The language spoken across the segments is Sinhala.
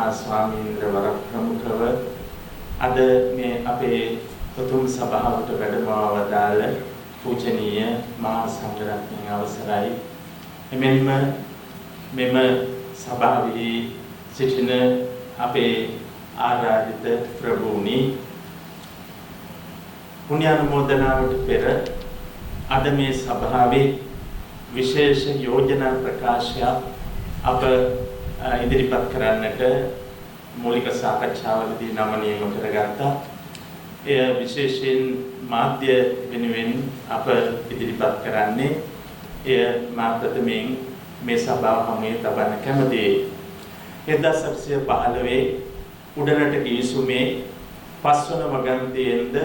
මහා ස්වාමීන් වහන්සේ ප්‍රමුඛව අද මේ අපේ උතුම් සභාවට වැඩමවදාළ පූජනීය මහා සංඝරත්නයන් අවසරයි. එමෙන්ම මෙම සභාවේ සිටින අපේ ආරාධිත ප්‍රභූනි පුණ්‍යානුමෝදනාවට පෙර අද මේ සභාවේ විශේෂ යෝජනා ප්‍රකාශයක් අප ඉදිරිපත් කරන්නට මූලික සාකච්ඡාවලදී නම නියම කරගත්තා. එය විශේෂයෙන් මාධ්‍ය වෙනුවෙන් අප ඉදිරිපත් කරන්නේ එය මා ප්‍රථමයෙන් මේ සභාව හමුවේ තබන්න කැමතියි. 1915 උඩරට ගිවිසුමේ 5 වන වගන්තියෙන්ද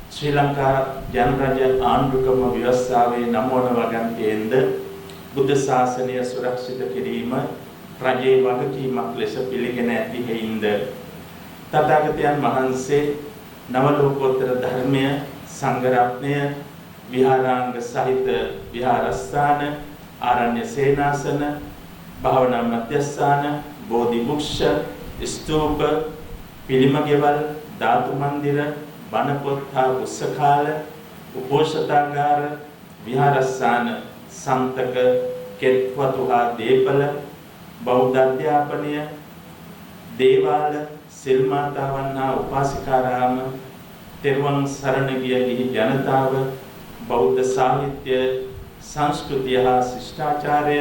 ශ්‍රී ලංකා ජනරජ ආණ්ඩුක්‍රම ව්‍යවස්ථාවේ 9 වන වගන්තියෙන්ද බුද්ධ ශාසනය සුරක්ෂිත කිරීම රජයේ වගකීමක් ලෙස පිළිගෙන ඇති හේින්ද තථාගතයන් වහන්සේ නව ලෝකෝත්තර ධර්මය සංඝ රත්නය විහාරාංග සහිත විහාරස්ථාන ආරණ්‍ය සේනාසන භාවනා මධ්‍යස්ථාන බෝධි වෘක්ෂ ස්තූප පිළිම ගෙවල් ධාතු මන්දිර බණ පොත් හා පුස්තකාල උපෝෂථාගාර විහාරස්ථාන සන්තක කෙත්වතු හා දීපල බෞද්ධ අධ්‍යාපනය දේවාල සිල් මාතාවන් හා උපාසිකාරාම තෙරුවන් සරණ ගිය ගිහි ජනතාව බෞද්ධ සාහිත්‍ය සංස්කෘතිය හා ශිෂ්ටාචාරය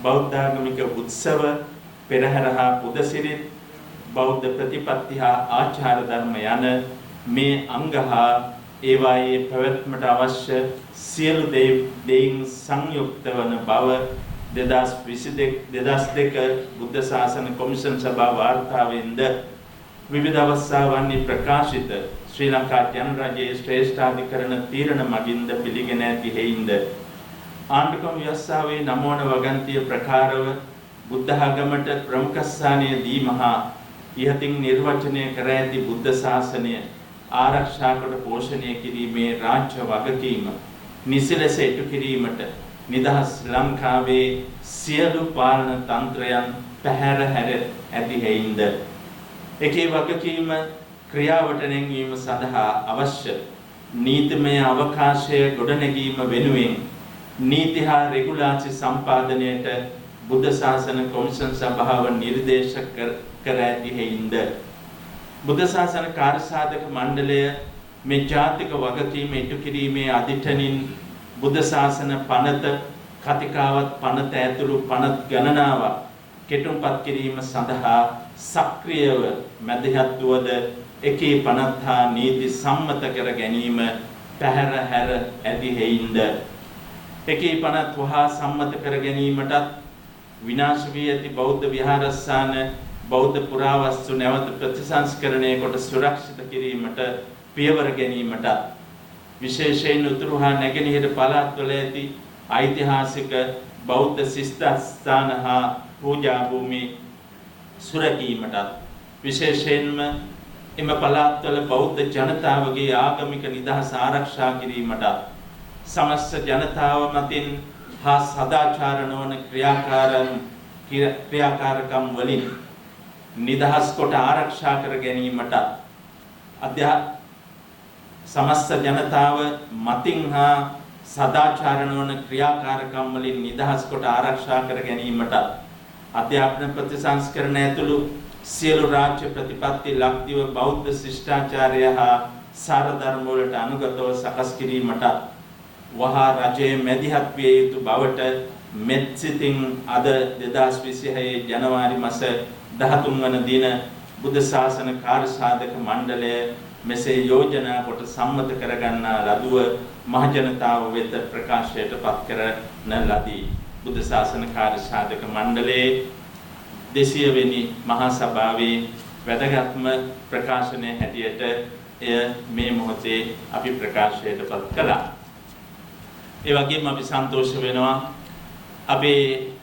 බෞද්ධාගමික උත්සව පෙරහැර හා පුදසිරිත් බෞද්ධ ප්‍රතිපත්ති හා ආචාර ධර්ම යන මේ අංග හා ඒවායේ පැවැත්මට අවශ්‍ය සියලු දෙයින් සංයුක්ත වන බව 2002 බුද්ධ ශාසන කොමිෂන් සභා වාර්තාවෙන්ද විවිධ අවස්ථාවන්හි ප්‍රකාශිත ශ්‍රී ලංකා ජනරජයේ ශ්‍රේෂ්ඨාධිකරණ තීරණ මගින්ද පිළිගෙන ඇති හේින්ද ආණ්ඩුක්‍රම ව්‍යවස්ථාවේ 9 වන වගන්තිය ප්‍රකාරව බුද්ධ ආගමට ප්‍රමුඛ ස්ථානය දීම හා ඉහතින් නිර්වචනය කර ඇති බුද්ධ ශාසනය ආරක්ෂා කොට පෝෂණය කිරීමේ රාජ්‍ය වගකීම නිසිලෙස ඉටු කිරීමට නිදහස් ලංකාවේ සියලු පාලන තන්ත්‍රයන් පැහැර හැර ඇති හේින්ද එකේ වගකීම ක්‍රියාවට නැංවීම සඳහා අවශ්‍ය නීතිමය අවකාශය ගොඩනැගීම වෙනුවෙන් නීති හා රෙගුලාසි සම්පාදනයට බුද්ධ ශාසන කොමිෂන් සභාව නිර්දේශ කර ඇති හේින්ද බුද්ධ ශාසන කාර්යසාධක මණ්ඩලය මේ ජාතික වගකීම ඉටු කිරීමේ අධිඨනින් බුද්ධ ශාසන පනත කතිකාවත් පනත ඇතුළු පනත් ගණනාවක් කෙටුම්පත් කිරීම සඳහා සක්‍රියව මැදිහත් වූද එකී පනත් හා නීති සම්මත කර ගැනීම පැහැර හැර ඇති හේින්ද එකී පනත් වහා සම්මත කර ගැනීමටත් විනාශ වී ඇති බෞද්ධ විහාරස්ථාන බෞද්ධ පුරාවස්තු නැවත ප්‍රතිසංස්කරණය කොට සුරක්ෂිත කිරීමට පියවර ගැනීමට විශේෂයෙන් උතුරු හා නැගෙනහිර පළාත්වල ඇති ඓතිහාසික බෞද්ධ ශිෂ්ටාස්ථාන හා පූජා භූමි සුරැකීමට විශේෂයෙන්ම එම පළාත්වල බෞද්ධ ජනතාවගේ ආගමික නිදහස ආරක්ෂා කිරීමට සමස්ත ජනතාව මතින් හා සදාචාර නොවන ක්‍රියාකාරකම් වලින් නිදහස් කොට ආරක්ෂා කර ගැනීමට සමස්ත ජනතාව මතින් හා සදාචාර නොවන ක්‍රියාකාරකම් වලින් නිදහස් කොට ආරක්ෂා කර ගැනීමට අධ්‍යාපන ප්‍රතිසංස්කරණ ඇතුළු සියලු රාජ්‍ය ප්‍රතිපත්ති ලක්දිව බෞද්ධ ශිෂ්ටාචාරය හා සාර ධර්ම වලට අනුගතව සකස් කිරීමට වහා රජයේ මැදිහත් විය යුතු බවට මෙත් සිතින් අද 2026 ජනවාරි මාස 13 වන දින බුද්ධ ශාසන කාර්යසාධක මණ්ඩලය මෙසේ යෝජනා කොට සම්මත කරගන්නා ලදුව මහජනතාව වෙත ප්‍රකාශයට පත් කරන ලදී. බුද්ධ ශාසන කාර්යසාධක මණ්ඩලයේ 200 වෙනි මහා සභාවේ වැදගත්ම ප්‍රකාශනය හැටියට එය මේ මොහොතේ අපි ප්‍රකාශයට පත් කළා. ඒ වගේම අපි සන්තෝෂ වෙනවා අපේ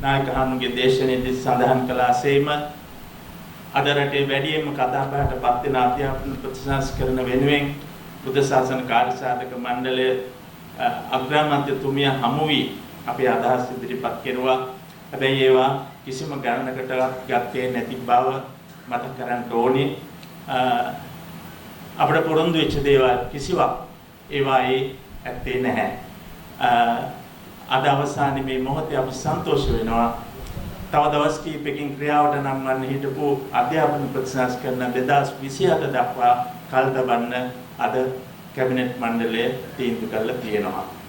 නායක හමුගේ දේශනාවේදී සඳහන් කළාseම අද රටේ වැඩිම කතා බහට පත් වෙන අධ්‍යාපන ප්‍රතිසංස්කරණ වෙනුවෙන් බුද්ධ ශාසන කාර්යසාධක මණ්ඩලය අග්‍රාමාත්‍යතුමිය හමු වී අපේ අදහස් ඉදිරිපත් කෙරුවා. හැබැයි ඒවා කිසිම ගණනකට ගත්තේ නැති බව මතක් කරන්න ඕනේ. අපිට පොරොන්දු වෙච්ච දේවල් කිසිවක් ඒවායේ ඇත්තේ නැහැ. අද අවසානයේ මේ මොහොතේ අපි සන්තෝෂ වෙනවා. තව දවස් කිහිපයකින් ක්‍රියාවට නම් වන්න හිටපු අධ්‍යාපන ප්‍රතිශාස් කරන 2027 දක්වා කල් තබන්න අද කැබිනට් මණ්ඩලය තීන්දුව කළා තියෙනවා.